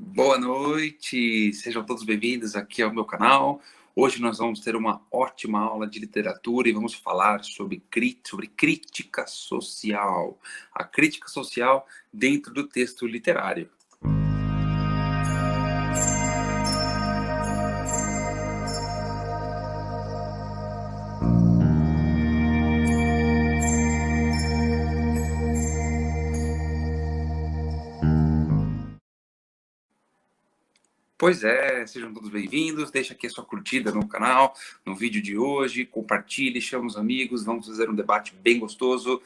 Boa noite, sejam todos bem-vindos aqui ao meu canal. Hoje nós vamos ter uma ótima aula de literatura e vamos falar sobre crítica social. A crítica social dentro do texto literário. Pois é, sejam todos bem-vindos, deixa aqui a sua curtida no canal, no vídeo de hoje, compartilhe, chame os amigos, vamos fazer um debate bem gostoso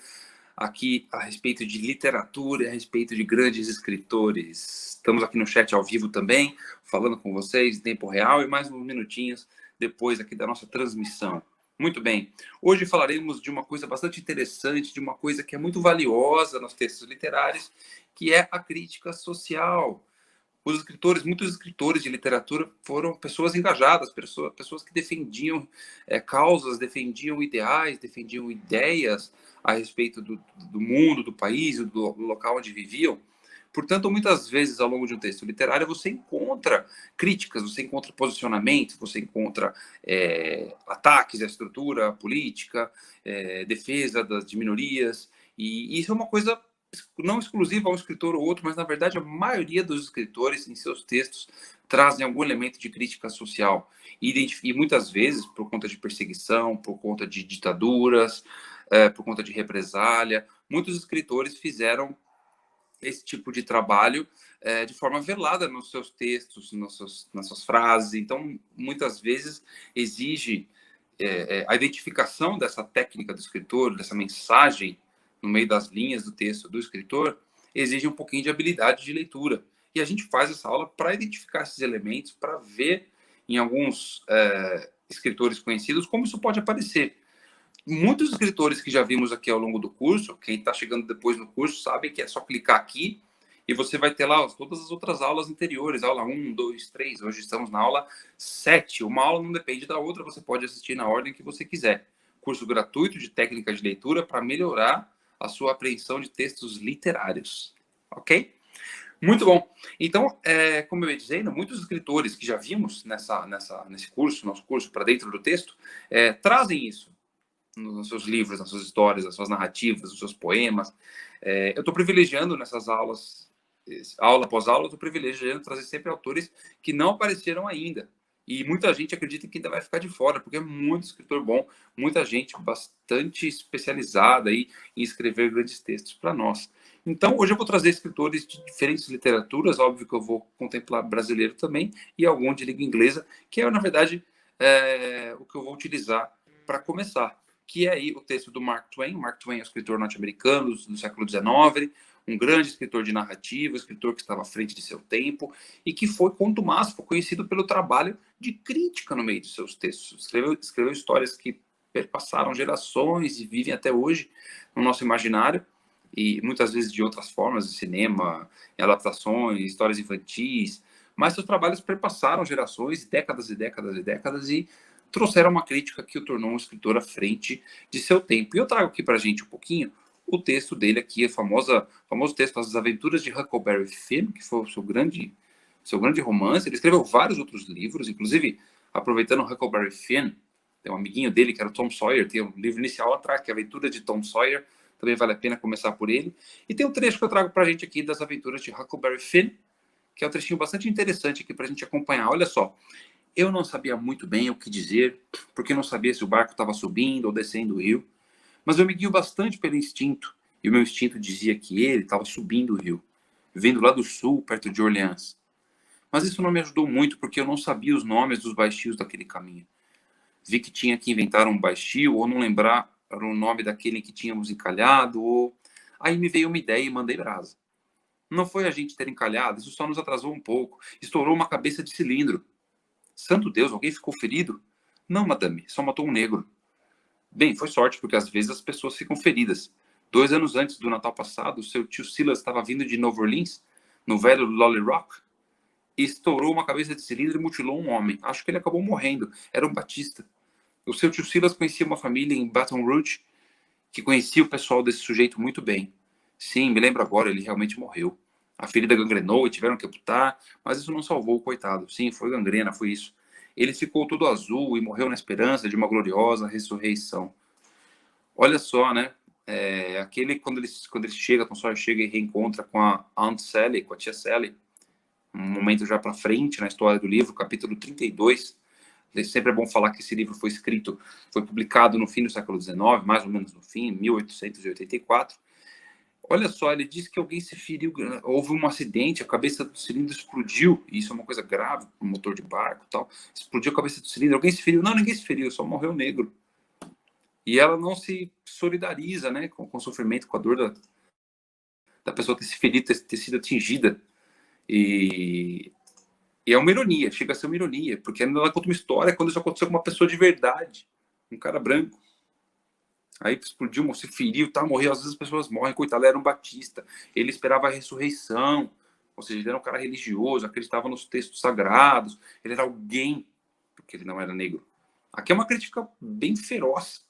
aqui a respeito de literatura e a respeito de grandes escritores. Estamos aqui no chat ao vivo também, falando com vocês em tempo real e mais uns minutinhos depois aqui da nossa transmissão. Muito bem, hoje falaremos de uma coisa bastante interessante, de uma coisa que é muito valiosa nos textos literários, que é a crítica social. Muitos escritores de literatura foram pessoas engajadas, pessoas que defendiam causas, defendiam ideais, defendiam ideias a respeito do mundo, do país, do local onde viviam. Portanto, muitas vezes, ao longo de um texto literário, você encontra críticas, você encontra posicionamentos, você encontra ataques à estrutura política, defesa de minorias, e isso é uma coisa não exclusiva a um escritor ou outro, mas na verdade a maioria dos escritores em seus textos trazem algum elemento de crítica social e muitas vezes por conta de perseguição, por conta de ditaduras, por conta de represália, muitos escritores fizeram esse tipo de trabalho de forma velada nos seus textos, nas suas frases. Então, muitas vezes exige a identificação dessa técnica do escritor, dessa mensagem no meio das linhas do texto do escritor, exige um pouquinho de habilidade de leitura. E a gente faz essa aula para identificar esses elementos, para ver em alguns escritores conhecidos como isso pode aparecer. Muitos escritores que já vimos aqui ao longo do curso, quem está chegando depois no curso sabe que é só clicar aqui e você vai ter lá todas as outras aulas anteriores, aula 1, 2, 3, hoje estamos na aula 7. Uma aula não depende da outra, você pode assistir na ordem que você quiser. Curso gratuito de técnica de leitura para melhorar a sua apreensão de textos literários, ok? Muito bom. Então, como eu ia dizendo, muitos escritores que já vimos nesse curso, nosso curso para dentro do texto, trazem isso nos seus livros, nas suas histórias, nas suas narrativas, nos seus poemas. Eu estou privilegiando nessas aulas, aula após aula, estou privilegiando trazer sempre autores que não apareceram ainda. E muita gente acredita que ainda vai ficar de fora, porque é muito escritor bom, muita gente bastante especializada aí em escrever grandes textos para nós. Então, hoje eu vou trazer escritores de diferentes literaturas, óbvio que eu vou contemplar brasileiro também, e algum de língua inglesa, que é, na verdade, o que eu vou utilizar para começar, que é aí o texto do Mark Twain. Mark Twain é um escritor norte-americano do século XIX, um grande escritor de narrativa, escritor que estava à frente de seu tempo e que foi contumaz, foi conhecido pelo trabalho de crítica no meio de seus textos. Escreveu histórias que perpassaram gerações e vivem até hoje no nosso imaginário, e muitas vezes de outras formas, de cinema, em adaptações, histórias infantis, mas seus trabalhos perpassaram gerações, décadas e décadas e décadas, e trouxeram uma crítica que o tornou um escritor à frente de seu tempo. E eu trago aqui para a gente um pouquinho o texto dele aqui, o famoso texto As Aventuras de Huckleberry Finn, que foi o seu grande romance. Ele escreveu vários outros livros, inclusive, aproveitando Huckleberry Finn, tem um amiguinho dele, que era o Tom Sawyer, tem um livro inicial atrás, que é a Aventura de Tom Sawyer, também vale a pena começar por ele. E tem um trecho que eu trago para a gente aqui das Aventuras de Huckleberry Finn, que é um trechinho bastante interessante aqui para a gente acompanhar. Olha só, eu não sabia muito bem o que dizer, porque não sabia se o barco estava subindo ou descendo o rio, mas eu me guio bastante pelo instinto, e o meu instinto dizia que ele estava subindo o rio, vindo lá do sul, perto de Orleans. Mas isso não me ajudou muito, porque eu não sabia os nomes dos baixios daquele caminho. Vi que tinha que inventar um baixio, ou não lembrar o nome daquele que tínhamos encalhado, ou... Aí me veio uma ideia e mandei brasa. Não foi a gente ter encalhado, isso só nos atrasou um pouco. Estourou uma cabeça de cilindro. Santo Deus, alguém ficou ferido? Não, madame, só matou um negro. Bem, foi sorte, porque às vezes as pessoas ficam feridas. 2 anos antes do Natal passado, seu tio Silas estava vindo de Nova Orleans, no velho Lolly Rock, e estourou uma cabeça de cilindro e mutilou um homem. Acho que ele acabou morrendo. Era um batista. O seu tio Silas conhecia uma família em Baton Rouge que conhecia o pessoal desse sujeito muito bem. Sim, me lembro agora, ele realmente morreu. A ferida gangrenou e tiveram que amputar, mas isso não salvou o coitado. Sim, foi gangrena, foi isso. Ele ficou todo azul e morreu na esperança de uma gloriosa ressurreição. Olha só, né? Quando ele chega, Tom Sawyer chega e reencontra com a Aunt Sally, com a tia Sally, um momento já para frente na história do livro, capítulo 32. Sempre é bom falar que esse livro foi publicado no fim do século XIX, mais ou menos no fim, 1884. Olha só, ele diz que alguém se feriu, houve um acidente, a cabeça do cilindro explodiu, e isso é uma coisa grave, um motor de barco e tal, explodiu a cabeça do cilindro, alguém se feriu? Não, ninguém se feriu, só morreu negro. E ela não se solidariza, né, com o sofrimento, com a dor da pessoa ter se ferido, ter sido atingida. E é uma ironia, chega a ser uma ironia, porque ela conta uma história quando isso aconteceu com uma pessoa de verdade, um cara branco. Aí explodiu, se feriu, tá, morreu. Às vezes as pessoas morrem, coitado, ele era um batista. Ele esperava a ressurreição, ou seja, ele era um cara religioso, acreditava nos textos sagrados, ele era alguém, porque ele não era negro. Aqui é uma crítica bem feroz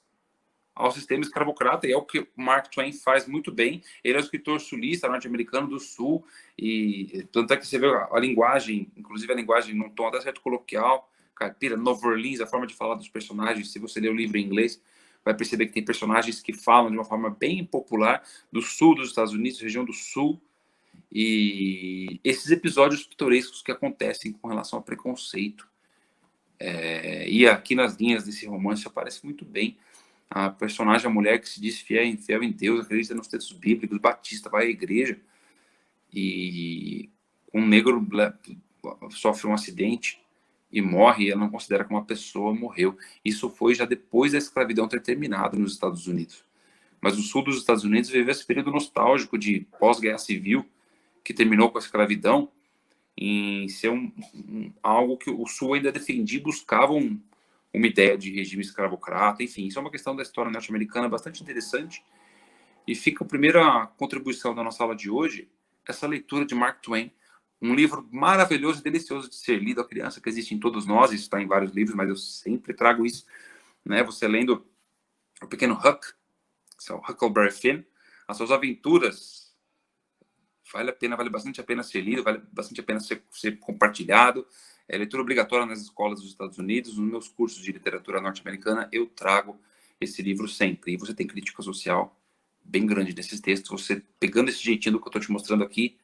ao sistema escravocrata, e é o que Mark Twain faz muito bem. Ele é um escritor sulista, norte-americano do sul, e tanto é que você vê a linguagem, inclusive a linguagem num tom até certo coloquial, caipira, Nova Orleans, a forma de falar dos personagens, se você ler o livro em inglês, vai perceber que tem personagens que falam de uma forma bem popular do sul dos Estados Unidos, região do sul, e esses episódios pitorescos que acontecem com relação ao preconceito. E aqui nas linhas desse romance aparece muito bem a personagem, a mulher que se diz fiel em Deus, acredita nos textos bíblicos, batista, vai à igreja, e um negro sofre um acidente e morre, e ela não considera que uma pessoa morreu. Isso foi já depois da escravidão ter terminado nos Estados Unidos. Mas o sul dos Estados Unidos viveu esse período nostálgico de pós-guerra civil, que terminou com a escravidão, em ser algo que o sul ainda defendia e buscava uma ideia de regime escravocrata. Enfim, isso é uma questão da história norte-americana bastante interessante. E fica a primeira contribuição da nossa aula de hoje, essa leitura de Mark Twain, um livro maravilhoso e delicioso de ser lido à criança, que existe em todos nós, isso está em vários livros, mas eu sempre trago isso, né? Você lendo O Pequeno Huck, que é o Huckleberry Finn, as suas aventuras, vale bastante a pena ser lido, vale bastante a pena ser compartilhado. É leitura obrigatória nas escolas dos Estados Unidos. Nos meus cursos de literatura norte-americana, eu trago esse livro sempre. E você tem crítica social bem grande nesses textos. Você, pegando esse jeitinho do que eu estou te mostrando aqui,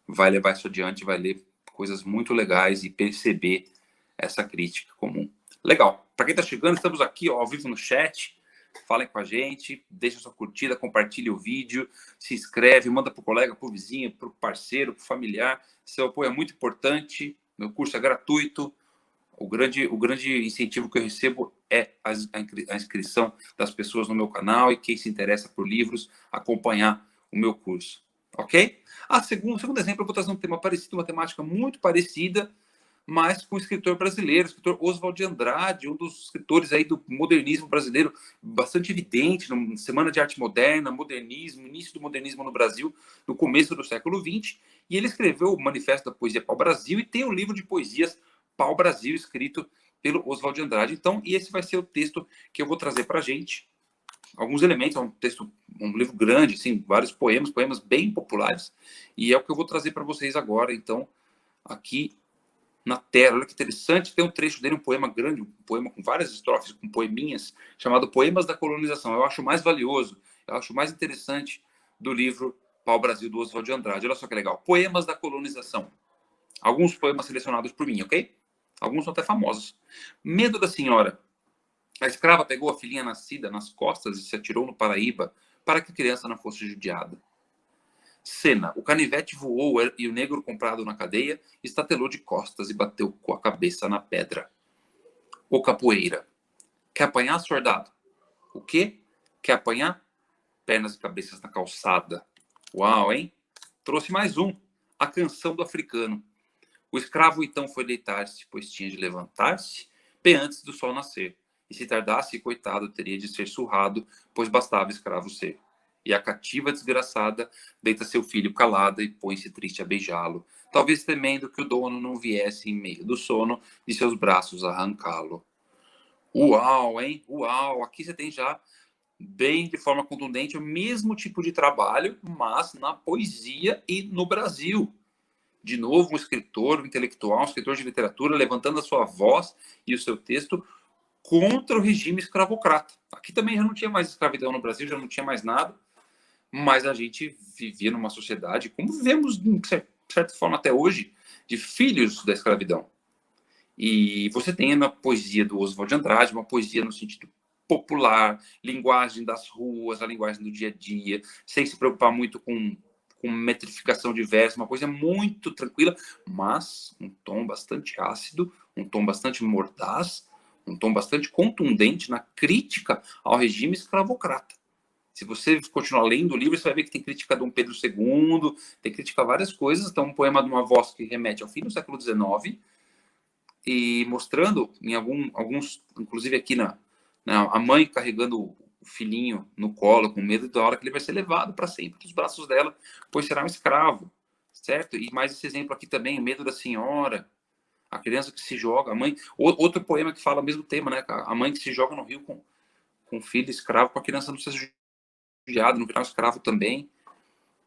vai levar isso adiante, vai ler coisas muito legais e perceber essa crítica comum. Legal. Para quem está chegando, estamos aqui ao vivo no chat. Falem com a gente, deixa sua curtida, compartilhe o vídeo, se inscreve, manda para o colega, para o vizinho, para o parceiro, para o familiar. Seu apoio é muito importante. Meu curso é gratuito. O grande incentivo que eu recebo é a inscrição das pessoas no meu canal e quem se interessa por livros, acompanhar o meu curso. Ok? Segundo exemplo, eu vou trazer um tema parecido, uma temática muito parecida, mas com o escritor brasileiro, o escritor Oswald de Andrade, um dos escritores aí do modernismo brasileiro, bastante evidente, na Semana de Arte Moderna, modernismo, início do modernismo no Brasil, no começo do século XX, e ele escreveu o Manifesto da Poesia Pau-Brasil e tem um livro de poesias Pau-Brasil, escrito pelo Oswald de Andrade. Então, e esse vai ser o texto que eu vou trazer para a gente. Alguns elementos, é um texto, um livro grande, assim, vários poemas bem populares, e é o que eu vou trazer para vocês agora. Então, aqui na tela. Olha que interessante, tem um trecho dele, um poema grande, um poema com várias estrofes, com poeminhas, chamado Poemas da Colonização. Eu acho mais valioso, eu acho mais interessante do livro Pau-Brasil, do Oswald de Andrade. Olha só que legal. Poemas da Colonização. Alguns poemas selecionados por mim, ok? Alguns são até famosos. Medo da senhora. A escrava pegou a filhinha nascida nas costas e se atirou no Paraíba para que a criança não fosse judiada. Cena. O canivete voou e o negro comprado na cadeia estatelou de costas e bateu com a cabeça na pedra. O capoeira. Quer apanhar, soldado? O quê? Quer apanhar? Pernas e cabeças na calçada. Uau, hein? Trouxe mais um. A canção do africano. O escravo então foi deitar-se, pois tinha de levantar-se bem antes do sol nascer. E se tardasse, coitado, teria de ser surrado, pois bastava escravo ser. E a cativa desgraçada deita seu filho calada e põe-se triste a beijá-lo, talvez temendo que o dono não viesse em meio do sono de seus braços arrancá-lo. Uau, hein? Uau! Aqui você tem já bem de forma contundente, o mesmo tipo de trabalho, mas na poesia e no Brasil. De novo, um escritor, um intelectual, um escritor de literatura, levantando a sua voz e o seu texto contra o regime escravocrata. Aqui também já não tinha mais escravidão no Brasil, já não tinha mais nada, mas a gente vivia numa sociedade, como vivemos, de certa forma, até hoje, de filhos da escravidão. E você tem na poesia do Oswald de Andrade, uma poesia no sentido popular, linguagem das ruas, a linguagem do dia a dia, sem se preocupar muito com metrificação de verso, uma coisa muito tranquila, mas um tom bastante ácido, um tom bastante mordaz, um tom bastante contundente na crítica ao regime escravocrata. Se você continuar lendo o livro, você vai ver que tem crítica a Dom Pedro II, tem crítica a várias coisas. Então, um poema de uma voz que remete ao fim do século XIX, e mostrando em alguns, inclusive aqui a mãe carregando o filhinho no colo, com medo da hora que ele vai ser levado para sempre dos braços dela, pois será um escravo, certo? E mais esse exemplo aqui também, o medo da senhora, a criança que se joga, a mãe. Outro poema que fala o mesmo tema, né? A mãe que se joga no rio com o filho escravo, para a criança não ser judiada, no final escravo também.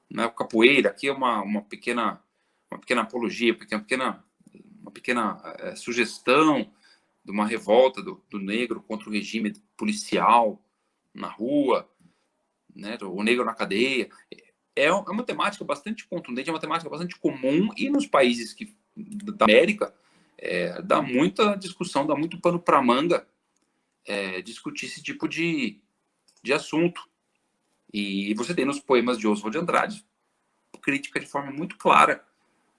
Né? O capoeira, aqui é uma pequena apologia, uma pequena sugestão de uma revolta do negro contra o regime policial na rua, né? O negro na cadeia. É uma temática bastante contundente, é uma temática bastante comum, e nos países da América dá muita discussão, dá muito pano para manga discutir esse tipo de assunto. E você tem nos poemas de Oswald de Andrade crítica de forma muito clara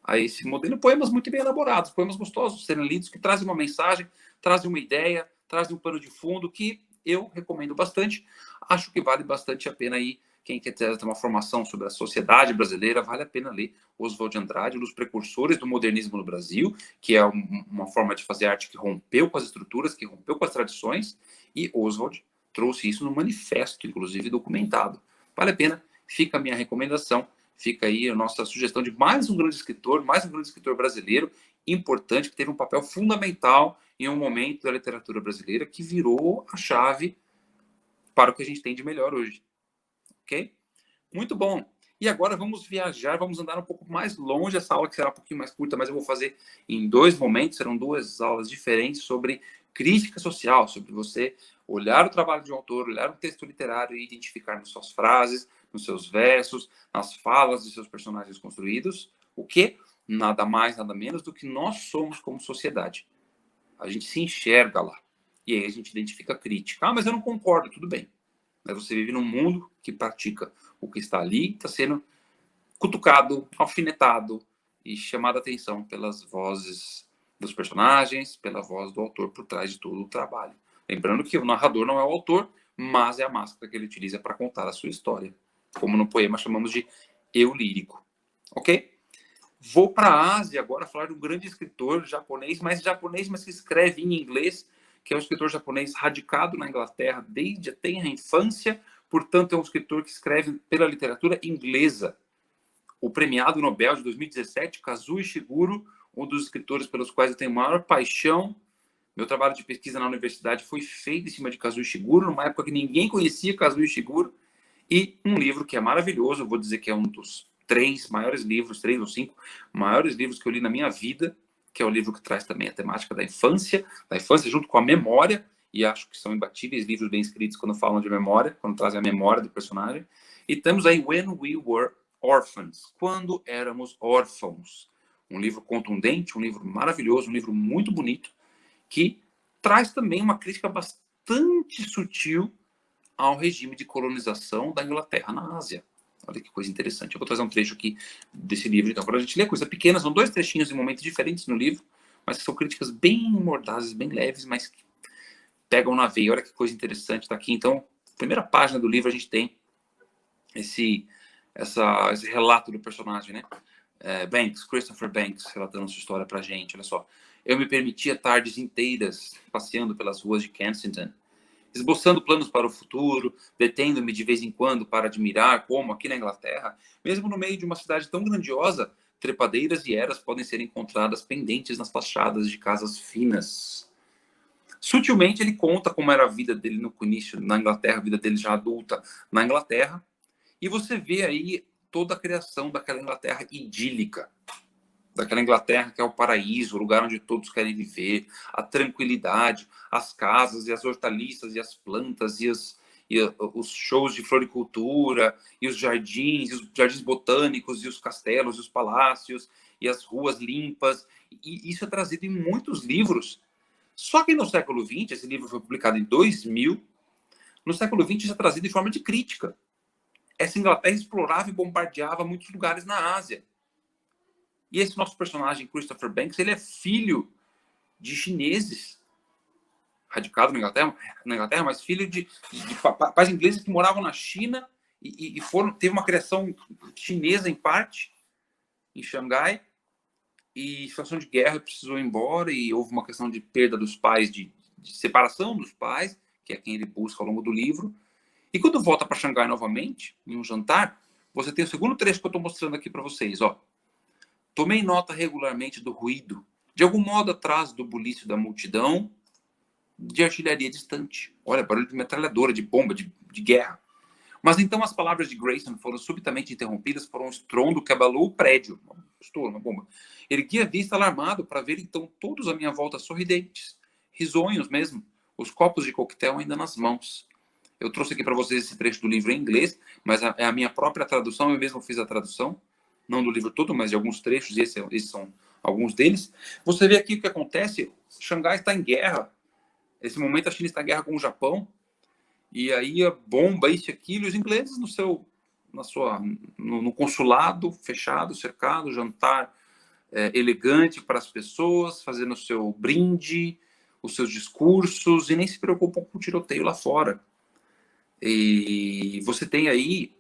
a esse modelo, poemas muito bem elaborados, poemas gostosos de serem lidos, que trazem uma mensagem, trazem uma ideia, trazem um pano de fundo que eu recomendo bastante. Acho que vale bastante a pena aí, quem quer ter uma formação sobre a sociedade brasileira, vale a pena ler Oswald de Andrade, um dos precursores do modernismo no Brasil, que é uma forma de fazer arte que rompeu com as estruturas, que rompeu com as tradições, e Oswald trouxe isso no manifesto, inclusive documentado. Vale a pena, fica a minha recomendação. Fica aí a nossa sugestão de mais um grande escritor brasileiro, importante, que teve um papel fundamental em um momento da literatura brasileira que virou a chave para o que a gente tem de melhor hoje. Ok? Muito bom. E agora vamos viajar, vamos andar um pouco mais longe. Essa aula que será um pouquinho mais curta, mas eu vou fazer em 2 momentos, serão 2 aulas diferentes sobre crítica social, sobre você olhar o trabalho de um autor, olhar um texto literário e identificar nas suas frases, nos seus versos, nas falas de seus personagens construídos, o que? Nada mais, nada menos do que nós somos como sociedade. A gente se enxerga lá. E aí a gente identifica a crítica. Ah, mas eu não concordo, tudo bem. Mas você vive num mundo que pratica o que está ali, está sendo cutucado, alfinetado e chamado a atenção pelas vozes dos personagens, pela voz do autor por trás de todo o trabalho. Lembrando que o narrador não é o autor, mas é a máscara que ele utiliza para contar a sua história. Como no poema chamamos de eu lírico. Ok? Vou para a Ásia agora falar de um grande escritor japonês, mas que escreve em inglês, que é um escritor japonês radicado na Inglaterra desde a tenra infância, portanto é um escritor que escreve pela literatura inglesa. O premiado Nobel de 2017, Kazuo Ishiguro, um dos escritores pelos quais eu tenho maior paixão. Meu trabalho de pesquisa na universidade foi feito em cima de Kazuo Ishiguro, numa época que ninguém conhecia Kazuo Ishiguro, e um livro que é maravilhoso, eu vou dizer que é um dos 3 maiores livros, 3 ou 5 maiores livros que eu li na minha vida, que é o livro que traz também a temática da infância junto com a memória, e acho que são imbatíveis livros bem escritos quando falam de memória, quando trazem a memória do personagem. E temos aí When We Were Orphans, Quando Éramos Órfãos, um livro contundente, um livro maravilhoso, um livro muito bonito, que traz também uma crítica bastante sutil ao regime de colonização da Inglaterra na Ásia. Olha que coisa interessante. Eu vou trazer um trecho aqui desse livro, então, para a gente ler. Coisa pequena, são 2 trechinhos em momentos diferentes no livro, mas que são críticas bem mordazes, bem leves, mas que pegam na veia. Olha que coisa interessante está aqui. Então, primeira página do livro, a gente tem esse relato do personagem, né? Banks, Christopher Banks, relatando sua história para a gente. Olha só. Eu me permitia tardes inteiras passeando pelas ruas de Kensington, esboçando planos para o futuro, detendo-me de vez em quando para admirar como, aqui na Inglaterra, mesmo no meio de uma cidade tão grandiosa, trepadeiras e eras podem ser encontradas pendentes nas fachadas de casas finas. Sutilmente ele conta como era a vida dele no início na Inglaterra, a vida dele já adulta na Inglaterra, e você vê aí toda a criação daquela Inglaterra idílica, daquela Inglaterra que é o paraíso, o lugar onde todos querem viver, a tranquilidade, as casas e as hortaliças e as plantas os shows de floricultura e os jardins botânicos e os castelos e os palácios e as ruas limpas. E isso é trazido em muitos livros. Só que no século XX, esse livro foi publicado em 2000, no século XX isso é trazido em forma de crítica. Essa Inglaterra explorava e bombardeava muitos lugares na Ásia. E esse nosso personagem, Christopher Banks, ele é filho de chineses, radicado na Inglaterra, mas filho de pais ingleses que moravam na China e teve uma criação chinesa em parte, em Xangai, e situação de guerra precisou ir embora, e houve uma questão de perda dos pais, de separação dos pais, que é quem ele busca ao longo do livro. E quando volta para Xangai novamente, em um jantar, você tem o segundo trecho que eu estou mostrando aqui para vocês. Ó. Tomei nota regularmente do ruído, de algum modo atrás do bulício da multidão, de artilharia distante. Olha, barulho de metralhadora, de bomba, de guerra. Mas então as palavras de Grayson foram subitamente interrompidas por um estrondo que abalou o prédio. Uma bomba. Ergui a vista alarmado para ver então todos à minha volta sorridentes, risonhos mesmo, os copos de coquetel ainda nas mãos. Eu trouxe aqui para vocês esse trecho do livro em inglês, mas é a minha própria tradução, eu mesmo fiz a tradução, não do livro todo, mas de alguns trechos, e esses são alguns deles. Você vê aqui o que acontece, Xangai está em guerra, nesse momento a China está em guerra com o Japão, e aí a bomba, isso e aquilo, os ingleses no consulado, fechado, cercado, jantar elegante para as pessoas, fazendo o seu brinde, os seus discursos, e nem se preocupam com o tiroteio lá fora. E você tem aí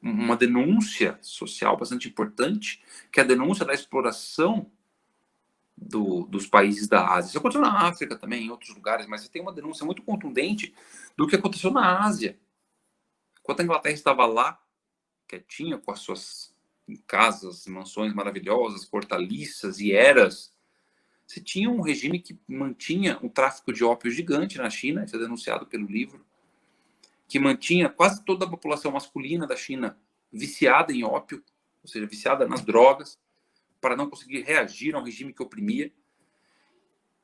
uma denúncia social bastante importante, que é a denúncia da exploração dos países da Ásia. Isso aconteceu na África também, em outros lugares, mas você tem uma denúncia muito contundente do que aconteceu na Ásia. Enquanto a Inglaterra estava lá, quietinha, com as suas casas, mansões maravilhosas, hortaliças e eras, você tinha um regime que mantinha um tráfico de ópio gigante na China, isso é denunciado pelo livro, que mantinha quase toda a população masculina da China viciada em ópio, ou seja, viciada nas drogas, para não conseguir reagir a um regime que oprimia.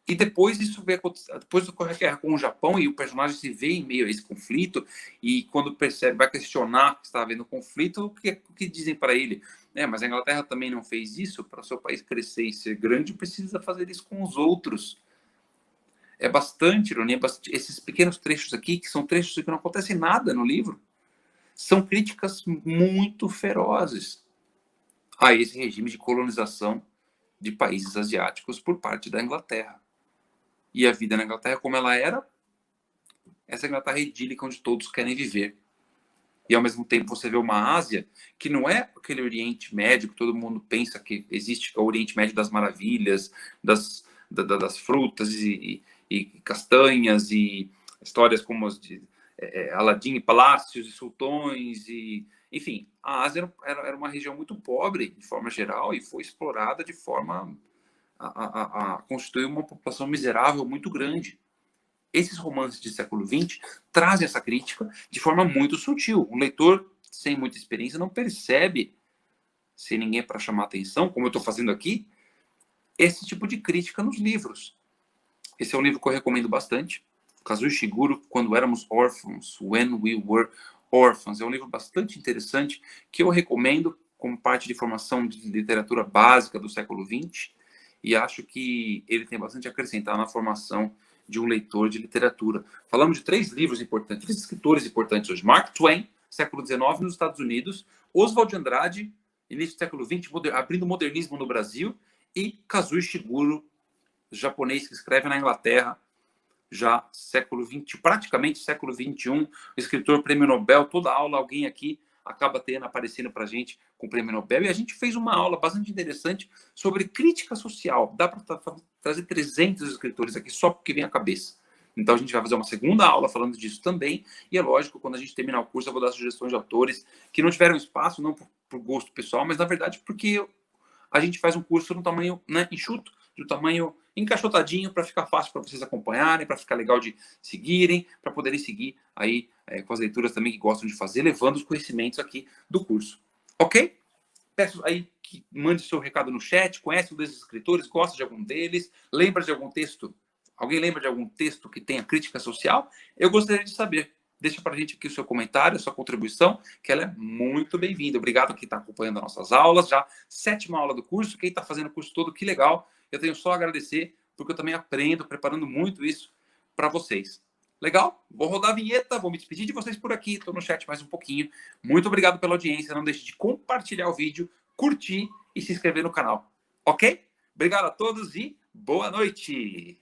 E depois depois ocorre a guerra com o Japão, e o personagem se vê em meio a esse conflito, e quando percebe, vai questionar que está havendo conflito, o que dizem para ele? Mas a Inglaterra também não fez isso. Para o seu país crescer e ser grande, precisa fazer isso com os outros. É bastante ironia, esses pequenos trechos aqui, que são trechos que não acontecem nada no livro, são críticas muito ferozes a esse regime de colonização de países asiáticos por parte da Inglaterra. E a vida na Inglaterra, como ela era, essa Inglaterra idílica onde todos querem viver. E ao mesmo tempo você vê uma Ásia que não é aquele Oriente Médio que todo mundo pensa que existe, o Oriente Médio das maravilhas, das frutas e castanhas, e histórias como as de Aladim e palácios e sultões, e enfim, a Ásia era uma região muito pobre de forma geral, e foi explorada de forma a constituir uma população miserável muito grande. Esses romances de século XX trazem essa crítica de forma muito sutil. O leitor, sem muita experiência, não percebe, sem ninguém para chamar atenção, como eu estou fazendo aqui, esse tipo de crítica nos livros. Esse é um livro que eu recomendo bastante. Kazuo Ishiguro, Quando Éramos Órfãos, When We Were Orphans. É um livro bastante interessante que eu recomendo como parte de formação de literatura básica do século XX, e acho que ele tem bastante a acrescentar na formação de um leitor de literatura. Falamos de 3 livros importantes, 3 escritores importantes hoje. Mark Twain, século XIX nos Estados Unidos. Oswald de Andrade, início do século XX, abrindo o modernismo no Brasil. E Kazuo Ishiguro, japonês que escreve na Inglaterra, já século XX, praticamente século XXI, escritor, prêmio Nobel. Toda aula alguém aqui acaba aparecendo para a gente com o prêmio Nobel, e a gente fez uma aula bastante interessante sobre crítica social. Dá para trazer 300 escritores aqui só porque vem à cabeça. Então a gente vai fazer uma segunda aula falando disso também, e é lógico, quando a gente terminar o curso eu vou dar sugestões de autores que não tiveram espaço, não por gosto pessoal, mas na verdade porque a gente faz um curso no tamanho, né, enxuto, do tamanho encaixotadinho para ficar fácil para vocês acompanharem, para ficar legal de seguirem, para poderem seguir aí com as leituras também que gostam de fazer, levando os conhecimentos aqui do curso. Ok? Peço aí que mande seu recado no chat, conhece um desses escritores, gosta de algum deles, lembra de algum texto? Alguém lembra de algum texto que tenha crítica social? Eu gostaria de saber. Deixa para a gente aqui o seu comentário, a sua contribuição, que ela é muito bem-vinda. Obrigado a quem está acompanhando as nossas aulas, já 7ª aula do curso. Quem está fazendo o curso todo, que legal. Eu tenho só a agradecer, porque eu também aprendo, preparando muito isso para vocês. Legal? Vou rodar a vinheta, vou me despedir de vocês por aqui. Estou no chat mais um pouquinho. Muito obrigado pela audiência. Não deixe de compartilhar o vídeo, curtir e se inscrever no canal. Ok? Obrigado a todos e boa noite!